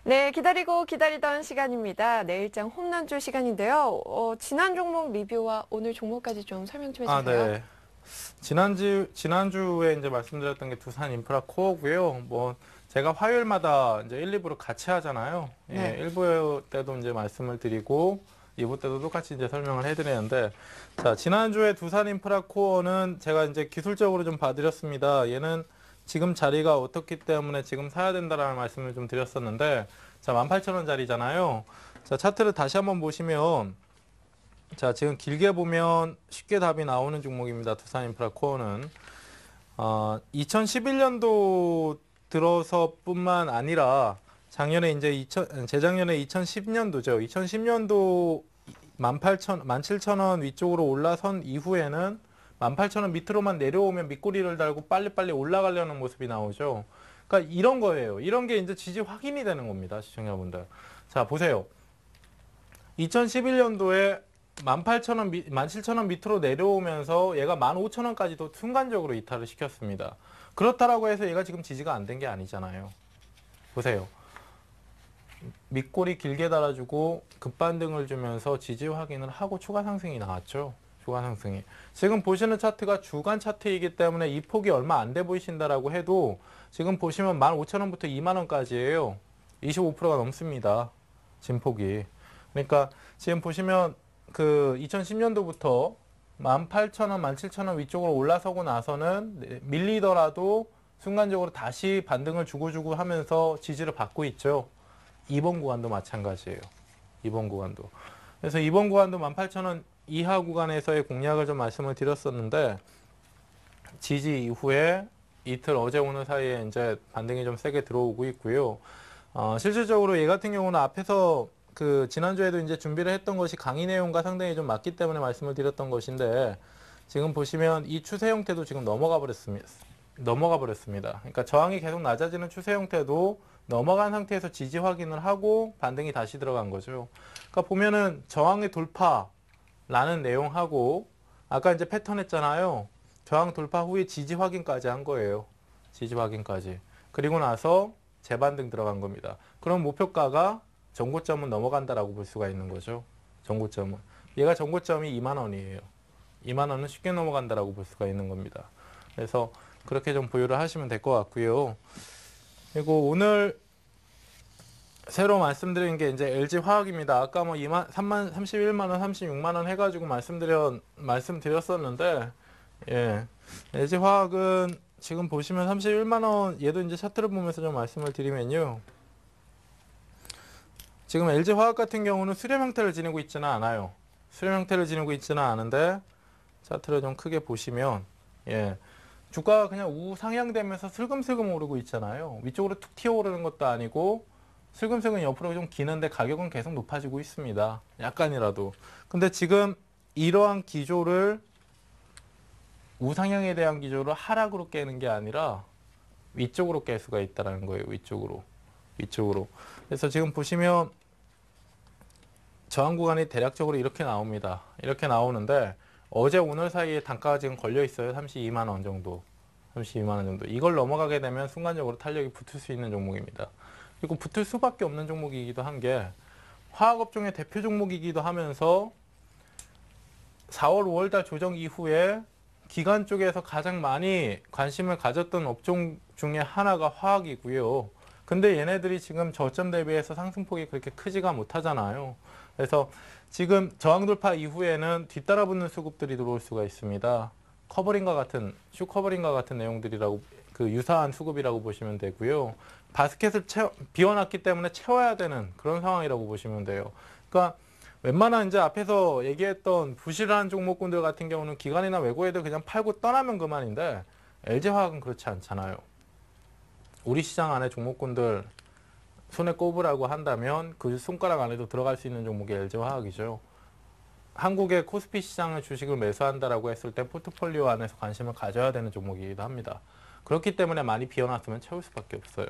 네, 기다리고 기다리던 시간입니다. 내일장 홈런주 시간인데요. 지난 종목 리뷰와 오늘 종목까지 좀 설명 좀 해주세요. 네. 지난주에 이제 말씀드렸던 게 두산 인프라 코어고요. 뭐, 제가 화요일마다 이제 1, 2부를 같이 하잖아요. 예, 네. 1부 때도 이제 말씀을 드리고, 2부 때도 똑같이 이제 설명을 해드리는데, 자, 지난주에 두산 인프라 코어는 제가 이제 기술적으로 좀 봐드렸습니다. 얘는 지금 자리가 어떻기 때문에 지금 사야 된다라는 말씀을 좀 드렸었는데, 자, 18,000원짜리잖아요. 자, 차트를 다시 한번 보시면, 자, 지금 길게 보면 쉽게 답이 나오는 종목입니다. 두산인프라 코어는 2011년도 들어서뿐만 아니라 작년에 이제 재작년에 2010년도죠. 2010년도 17,000원 위쪽으로 올라선 이후에는 18,000원 밑으로만 내려오면 밑꼬리를 달고 빨리빨리 올라가려는 모습이 나오죠. 그러니까 이런 거예요. 이런 게 이제 지지 확인이 되는 겁니다. 시청자분들. 자, 보세요. 2011년도에 18,000원, 17,000원 밑으로 내려오면서 얘가 15,000원까지도 순간적으로 이탈을 시켰습니다. 그렇다라고 해서 얘가 지금 지지가 안 된 게 아니잖아요. 보세요. 밑꼬리 길게 달아주고 급반등을 주면서 지지 확인을 하고 추가 상승이 나왔죠. 추가 상승이. 지금 보시는 차트가 주간 차트이기 때문에 이 폭이 얼마 안 돼 보이신다라고 해도 지금 보시면 15,000원부터 20만원까지예요. 25%가 넘습니다. 진폭이. 그러니까 지금 보시면 그 2010년도부터 18,000원, 17,000원 위쪽으로 올라서고 나서는 밀리더라도 순간적으로 다시 반등을 주고 하면서 지지를 받고 있죠. 이번 구간도 마찬가지예요. 이번 구간도. 그래서 이번 구간도 18,000원 이하 구간에서의 공략을 좀 말씀을 드렸었는데 지지 이후에 이틀 어제 오늘 사이에 이제 반등이 좀 세게 들어오고 있고요. 실질적으로 얘 같은 경우는 앞에서 그 지난주에도 이제 준비를 했던 것이 강의 내용과 상당히 좀 맞기 때문에 말씀을 드렸던 것인데 지금 보시면 이 추세 형태도 지금 넘어가 버렸습니다. 그러니까 저항이 계속 낮아지는 추세 형태도 넘어간 상태에서 지지 확인을 하고 반등이 다시 들어간 거죠. 그러니까 보면은 저항의 돌파라는 내용하고 아까 이제 패턴 했잖아요. 저항 돌파 후에 지지 확인까지 한 거예요. 지지 확인까지. 그리고 나서 재반등 들어간 겁니다. 그럼 목표가가 전고점은 넘어간다라고 볼 수가 있는 거죠. 전고점은. 얘가 전고점이 2만 원이에요. 2만 원은 쉽게 넘어간다라고 볼 수가 있는 겁니다. 그래서 그렇게 좀 보유를 하시면 될 것 같고요. 그리고 오늘 새로 말씀드린 게 이제 LG화학입니다. 아까 뭐 31만 원, 36만 원 해가지고 말씀드렸었는데, 예. LG화학은 지금 보시면 31만 원, 얘도 이제 차트를 보면서 좀 말씀을 드리면요. 지금 LG화학 같은 경우는 수렴 형태를 지니고 있지는 않아요. 수렴 형태를 지니고 있지는 않은데 차트를 좀 크게 보시면 예, 주가가 그냥 우상향되면서 슬금슬금 오르고 있잖아요. 위쪽으로 툭 튀어오르는 것도 아니고 슬금슬금 옆으로 좀 기는데 가격은 계속 높아지고 있습니다. 약간이라도. 근데 지금 이러한 기조를 우상향에 대한 기조를 하락으로 깨는 게 아니라 위쪽으로 깰 수가 있다는 거예요. 위쪽으로. 그래서 지금 보시면 저항 구간이 대략적으로 이렇게 나옵니다. 이렇게 나오는데 어제 오늘 사이에 단가가 지금 걸려 있어요. 32만 원 정도. 32만 원 정도. 이걸 넘어가게 되면 순간적으로 탄력이 붙을 수 있는 종목입니다. 그리고 붙을 수밖에 없는 종목이기도 한 게 화학업종의 대표 종목이기도 하면서 4월, 5월 달 조정 이후에 기관 쪽에서 가장 많이 관심을 가졌던 업종 중에 하나가 화학이고요. 근데 얘네들이 지금 저점 대비해서 상승폭이 그렇게 크지가 못하잖아요. 그래서 지금 저항 돌파 이후에는 뒤따라 붙는 수급들이 들어올 수가 있습니다. 슈 커버링과 같은 내용들이라고 그 유사한 수급이라고 보시면 되고요. 바스켓을 비워놨기 때문에 채워야 되는 그런 상황이라고 보시면 돼요. 그러니까 웬만한 이제 앞에서 얘기했던 부실한 종목군들 같은 경우는 기관이나 외국 애들 그냥 팔고 떠나면 그만인데 LG화학은 그렇지 않잖아요. 우리 시장 안에 종목군들 손에 꼽으라고 한다면 그 손가락 안에도 들어갈 수 있는 종목이 LG화학이죠. 한국의 코스피 시장의 주식을 매수한다라고 했을 때 포트폴리오 안에서 관심을 가져야 되는 종목이기도 합니다. 그렇기 때문에 많이 비워놨으면 채울 수밖에 없어요.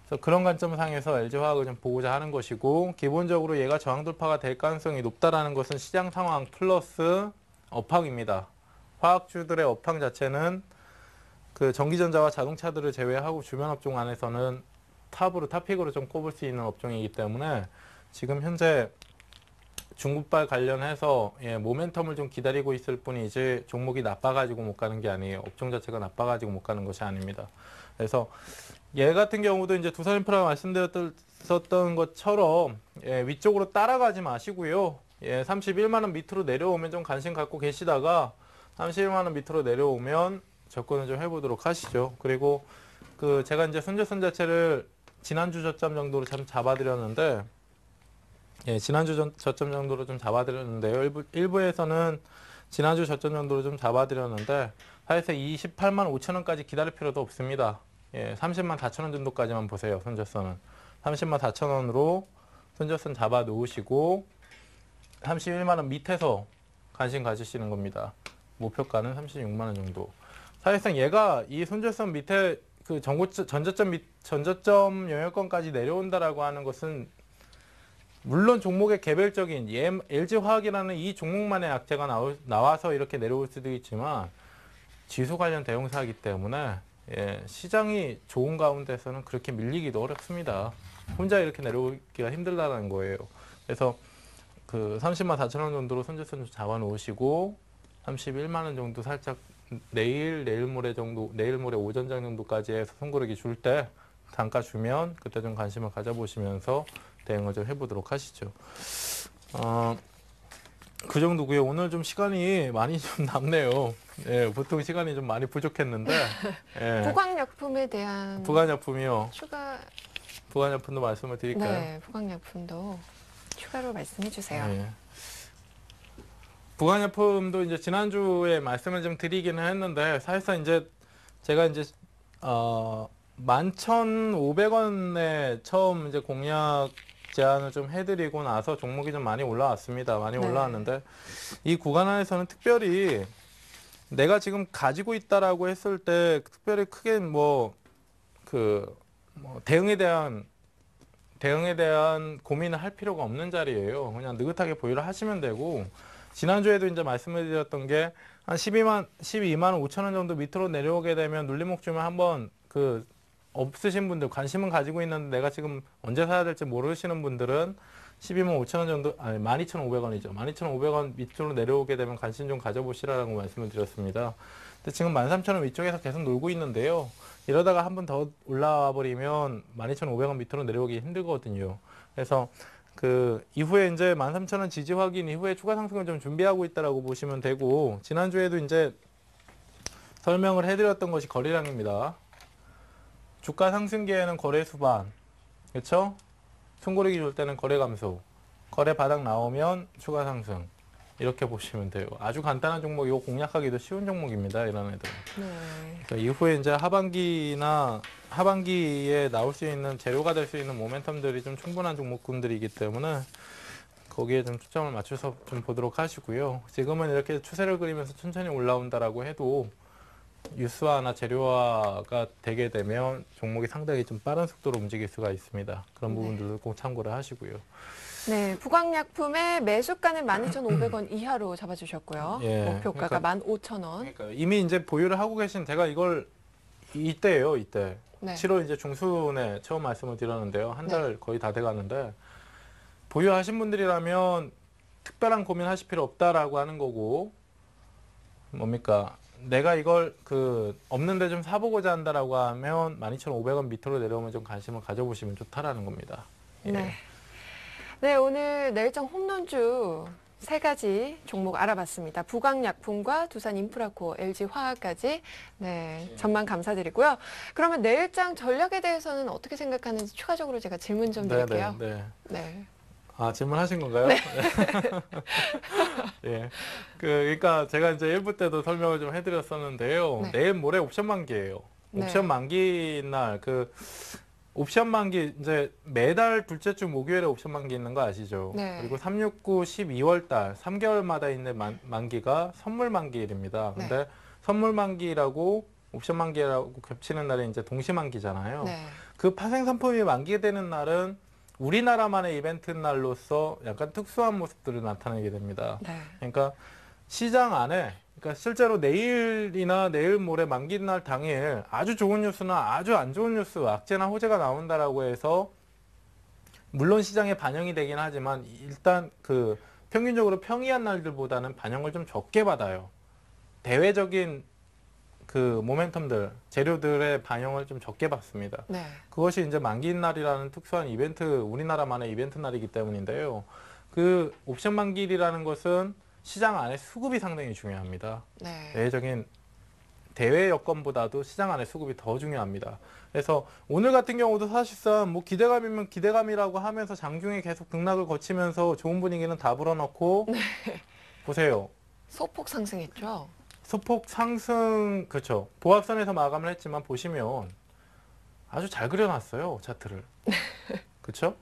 그래서 그런 관점상에서 LG화학을 좀 보고자 하는 것이고 기본적으로 얘가 저항 돌파가 될 가능성이 높다라는 것은 시장 상황 플러스 업황입니다. 화학주들의 업황 자체는 그 전기전자와 자동차들을 제외하고 주변 업종 안에서는 탑픽으로 좀 꼽을 수 있는 업종이기 때문에 지금 현재 중국발 관련해서 모멘텀을 좀 기다리고 있을 뿐이지 종목이 나빠가지고 못 가는 게 아니에요. 업종 자체가 나빠가지고 못 가는 것이 아닙니다. 그래서 얘 같은 경우도 이제 두산인프라가 말씀드렸던 것처럼 위쪽으로 따라가지 마시고요. 31만 원 밑으로 내려오면 좀 관심 갖고 계시다가 31만 원 밑으로 내려오면 접근을 좀 해보도록 하시죠. 그리고 그 제가 이제 손절선 자체를 지난주 저점 정도로 참 잡아드렸는데, 지난주 저점 정도로 좀 잡아드렸는데요. 일부에서는 지난주 저점 정도로 좀 잡아드렸는데, 사실상 28만 5천 원까지 기다릴 필요도 없습니다. 30만 4천 원 정도까지만 보세요. 손절선은 30만 4천 원으로 손절선 잡아 놓으시고 31만 원 밑에서 관심 가지시는 겁니다. 목표가는 36만 원 정도. 사실상 얘가 이 손절선 밑에 그 전저점 영역권까지 내려온다라고 하는 것은 물론 종목의 개별적인 LG화학이라는 이 종목만의 악재가 나와서 이렇게 내려올 수도 있지만 지수 관련 대형사이기 때문에 시장이 좋은 가운데서는 그렇게 밀리기도 어렵습니다. 혼자 이렇게 내려오기가 힘들다는 거예요. 그래서 그 30만 4천 원 정도로 손절선 좀 잡아 놓으시고 31만 원 정도 살짝 내일 모레 오전장 정도까지 해서 손고르기 줄 때 단가 주면 그때 좀 관심을 가져보시면서 대응을 좀 해보도록 하시죠. 그 정도고요. 오늘 좀 시간이 많이 좀 남네요. 보통 시간이 좀 많이 부족했는데. 부광약품에 대한 부관약품이요. 추가 부관약품도 말씀을 드릴까요? 네, 부광약품도 추가로 말씀해 주세요. 네. 부관약품도 이제 지난주에 말씀을 좀 드리기는 했는데 사실상 이제 제가 이제 11,500원에 처음 이제 공략 제안을 좀 해드리고 나서 종목이 좀 많이 올라왔습니다. 많이 네. 올라왔는데 이 구간 안에서는 특별히 내가 지금 가지고 있다라고 했을 때 특별히 크게 대응에 대한 고민을 할 필요가 없는 자리예요. 그냥 느긋하게 보유를 하시면 되고, 지난주에도 이제 말씀을 드렸던 게 한 12만 5천 원 정도 밑으로 내려오게 되면 눌림목 주면 한번 없으신 분들, 관심은 가지고 있는데 내가 지금 언제 사야 될지 모르시는 분들은 12만 5천 원 정도, 아니 12,500원이죠. 12,500원 밑으로 내려오게 되면 관심 좀 가져보시라고 말씀을 드렸습니다. 근데 지금 13,000원 위쪽에서 계속 놀고 있는데요. 이러다가 한 번 더 올라와 버리면 12,500원 밑으로 내려오기 힘들거든요. 그래서 그 이후에 이제 13,000원 지지 확인 이후에 추가 상승을 좀 준비하고 있다라고 보시면 되고, 지난주에도 이제 설명을 해드렸던 것이 거래량입니다. 주가 상승기에는 거래 수반, 그렇죠? 손고르기 줄 때는 거래 감소, 거래 바닥 나오면 추가 상승, 이렇게 보시면 돼요. 아주 간단한 종목, 이거 공략하기도 쉬운 종목입니다. 이런 애들. 네. 그러니까 이후에 이제 하반기에 나올 수 있는 재료가 될 수 있는 모멘텀들이 좀 충분한 종목군들이기 때문에 거기에 좀 초점을 맞춰서 좀 보도록 하시고요. 지금은 이렇게 추세를 그리면서 천천히 올라온다라고 해도 뉴스화나 재료화가 되게 되면 종목이 상당히 좀 빠른 속도로 움직일 수가 있습니다. 그런 부분들도 꼭 참고를 하시고요. 네, 부광약품의 매수가는 12,500원 이하로 잡아주셨고요. 목표가가 15,000원. 그러니까 이미 이제 보유를 하고 계신, 제가 이걸 이때예요, 이때. 네. 7월 이제 중순에 처음 말씀을 드렸는데요. 한 달 거의 다 돼가는데, 보유하신 분들이라면 특별한 고민하실 필요 없다라고 하는 거고, 뭡니까? 내가 이걸 없는데 좀 사보고자 한다라고 하면 12,500원 밑으로 내려오면 좀 관심을 가져보시면 좋다라는 겁니다. 네. 네, 오늘 내일장 홈런주 3가지 종목 알아봤습니다. 부광약품과 두산인프라코어, LG화학까지 전망 감사드리고요. 그러면 내일장 전략에 대해서는 어떻게 생각하는지 추가적으로 제가 질문 좀 드릴게요. 네. 아, 질문하신 건가요? 네. 예. 그러니까 제가 이제 1부 때도 설명을 좀 해드렸었는데요. 네. 내일 모레 옵션 만기예요. 옵션 만기 날 옵션 만기 이제 매달 둘째 주 목요일에 옵션 만기 있는 거 아시죠? 네. 그리고 369, 12월 달 3개월마다 있는 만기가 선물 만기일입니다. 근데 네. 선물 만기라고 옵션 만기라고 겹치는 날이 이제 동시 만기잖아요. 네. 그 파생 상품이 만기되는 날은 우리나라만의 이벤트 날로서 약간 특수한 모습들을 나타내게 됩니다. 네. 그러니까 시장 안에 그러니까 실제로 내일이나 내일 모레 만기 날 당일 아주 좋은 뉴스나 아주 안 좋은 뉴스, 악재나 호재가 나온다라고 해서 물론 시장에 반영이 되긴 하지만 일단 그 평균적으로 평이한 날들보다는 반영을 좀 적게 받아요. 대외적인 그 모멘텀들, 재료들의 반영을 좀 적게 받습니다. 네. 그것이 이제 만기인 날이라는 특수한 이벤트, 우리나라만의 이벤트 날이기 때문인데요. 그 옵션 만기일이라는 것은 시장 안에 수급이 상당히 중요합니다. 네. 대외적인 대외 여건보다도 시장 안에 수급이 더 중요합니다. 그래서 오늘 같은 경우도 사실상 뭐 기대감이면 기대감이라고 하면서 장중에 계속 등락을 거치면서 좋은 분위기는 다 불어넣고 보세요. 소폭 상승했죠. 소폭 상승, 그렇죠. 보합선에서 마감을 했지만 보시면 아주 잘 그려놨어요, 차트를. 그렇죠?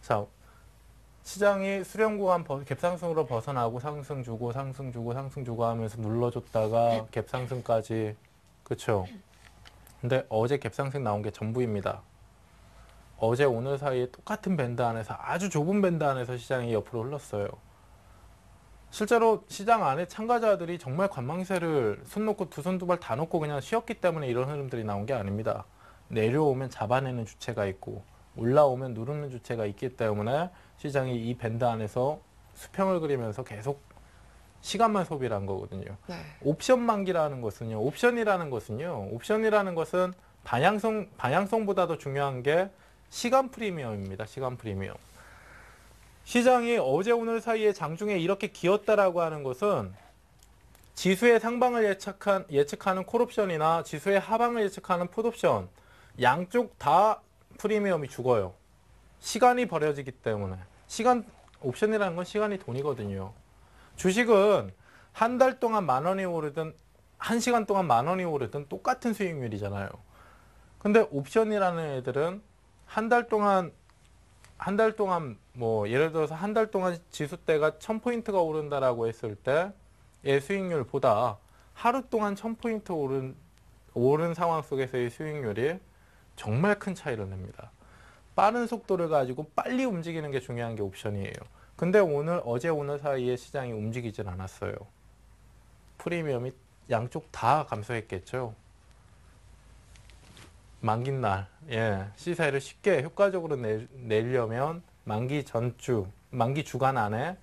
자, 시장이 수렴 구간 갭상승으로 벗어나고 상승 주고 상승 주고 상승 주고 하면서 눌러줬다가 갭상승까지. 그렇죠? 근데 어제 갭상승 나온 게 전부입니다. 어제 오늘 사이에 똑같은 밴드 안에서 아주 좁은 밴드 안에서 시장이 옆으로 흘렀어요. 실제로 시장 안에 참가자들이 정말 관망세를 손 놓고 두 손 두 발 다 놓고 그냥 쉬었기 때문에 이런 흐름들이 나온 게 아닙니다. 내려오면 잡아내는 주체가 있고 올라오면 누르는 주체가 있기 때문에 시장이 이 밴드 안에서 수평을 그리면서 계속 시간만 소비를 한 거거든요. 네. 옵션이라는 것은 방향성보다도 중요한 게 시간 프리미엄입니다. 시간 프리미엄. 시장이 어제 오늘 사이에 장중에 이렇게 기었다라고 하는 것은 지수의 상방을 예측하는 콜옵션이나 지수의 하방을 예측하는 풋옵션 양쪽 다 프리미엄이 죽어요. 시간이 버려지기 때문에. 옵션이라는 건 시간이 돈이거든요. 주식은 한 달 동안 10,000원이 오르든 1시간 동안 10,000원이 오르든 똑같은 수익률이잖아요. 근데 옵션이라는 애들은 한 달 동안 뭐 예를 들어서 한 달 동안 지수대가 1000포인트가 오른다라고 했을 때의 수익률보다 하루 동안 1000포인트 오른 상황 속에서의 수익률이 정말 큰 차이를 냅니다. 빠른 속도를 가지고 빨리 움직이는 게 중요한 게 옵션이에요. 근데 어제 오늘 사이에 시장이 움직이진 않았어요. 프리미엄이 양쪽 다 감소했겠죠. 만기날, 시세를 쉽게 효과적으로 내려면 만기 주간 안에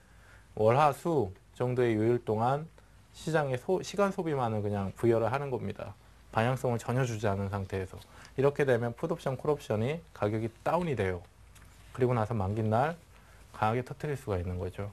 월화수 정도의 요일 동안 시장의 시간 소비만을 그냥 부여를 하는 겁니다. 방향성을 전혀 주지 않은 상태에서. 이렇게 되면 풋옵션, 콜옵션이 가격이 다운이 돼요. 그리고 나서 만기날 강하게 터뜨릴 수가 있는 거죠.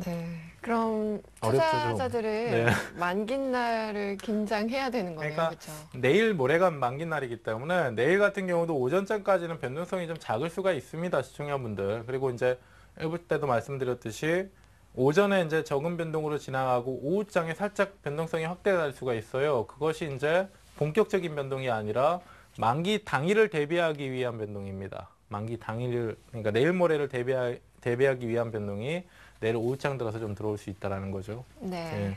네. 그럼 어렵죠, 좀. 투자자들은 네. 만기날을 긴장해야 되는 거네요. 그러니까 그렇죠? 내일 모레가 만기날이기 때문에 내일 같은 경우도 오전장까지는 변동성이 좀 작을 수가 있습니다. 시청자분들. 그리고 이제 해볼 때도 말씀드렸듯이 오전에 이제 적은 변동으로 지나가고 오후장에 살짝 변동성이 확대될 수가 있어요. 그것이 이제 본격적인 변동이 아니라 만기 당일을 대비하기 위한 변동입니다. 만기 당일을, 그러니까 내일 모레를 대비하기 위한 변동이 내일 오후장 들어서 좀 들어올 수 있다는 거죠. 네.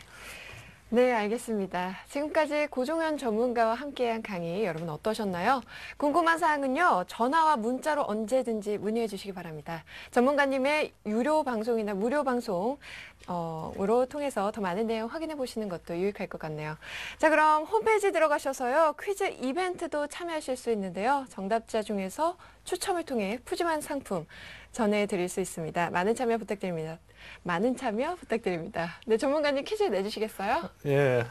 네, 알겠습니다. 지금까지 고종현 전문가와 함께한 강의 여러분 어떠셨나요? 궁금한 사항은요, 전화와 문자로 언제든지 문의해 주시기 바랍니다. 전문가님의 유료 방송이나 무료 방송으로 통해서 더 많은 내용 확인해 보시는 것도 유익할 것 같네요. 자, 그럼 홈페이지 들어가셔서요, 퀴즈 이벤트도 참여하실 수 있는데요. 정답자 중에서 추첨을 통해 푸짐한 상품 전해드릴 수 있습니다. 많은 참여 부탁드립니다. 네, 전문가님 퀴즈 내주시겠어요? 예.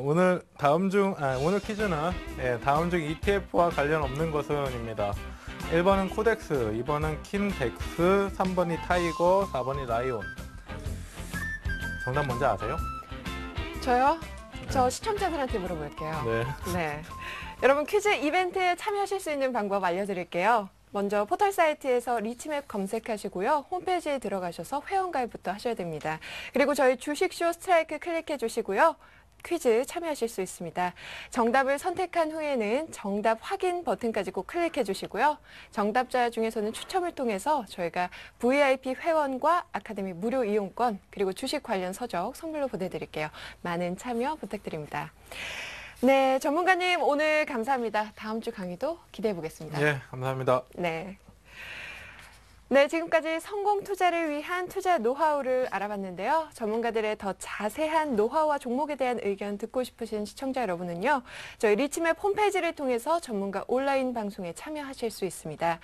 오늘 퀴즈는 다음 중 ETF와 관련 없는 것은입니다. 1번은 코덱스, 2번은 킨덱스, 3번이 타이거, 4번이 라이온. 정답 뭔지 아세요? 저요? 저 시청자들한테 물어볼게요. 네. 네. 여러분 퀴즈 이벤트에 참여하실 수 있는 방법 알려드릴게요. 먼저 포털 사이트에서 리치맵 검색하시고요. 홈페이지에 들어가셔서 회원가입부터 하셔야 됩니다. 그리고 저희 주식쇼 스트라이크 클릭해 주시고요. 퀴즈 참여하실 수 있습니다. 정답을 선택한 후에는 정답 확인 버튼까지 꼭 클릭해 주시고요. 정답자 중에서는 추첨을 통해서 저희가 VIP 회원과 아카데미 무료 이용권 그리고 주식 관련 서적 선물로 보내드릴게요. 많은 참여 부탁드립니다. 네, 전문가님 오늘 감사합니다. 다음 주 강의도 기대해 보겠습니다. 예, 감사합니다. 네. 네, 지금까지 성공 투자를 위한 투자 노하우를 알아봤는데요. 전문가들의 더 자세한 노하우와 종목에 대한 의견 듣고 싶으신 시청자 여러분은요. 저희 리치맵 홈페이지를 통해서 전문가 온라인 방송에 참여하실 수 있습니다.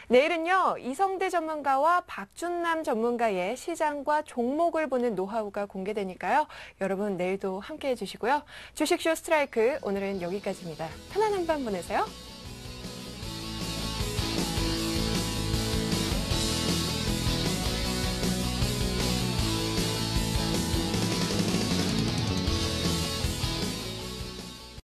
내일은요, 이성대 전문가와 박준남 전문가의 시장과 종목을 보는 노하우가 공개되니까요. 여러분 내일도 함께해 주시고요. 주식쇼 스트라이크 오늘은 여기까지입니다. 편안한 밤 보내세요.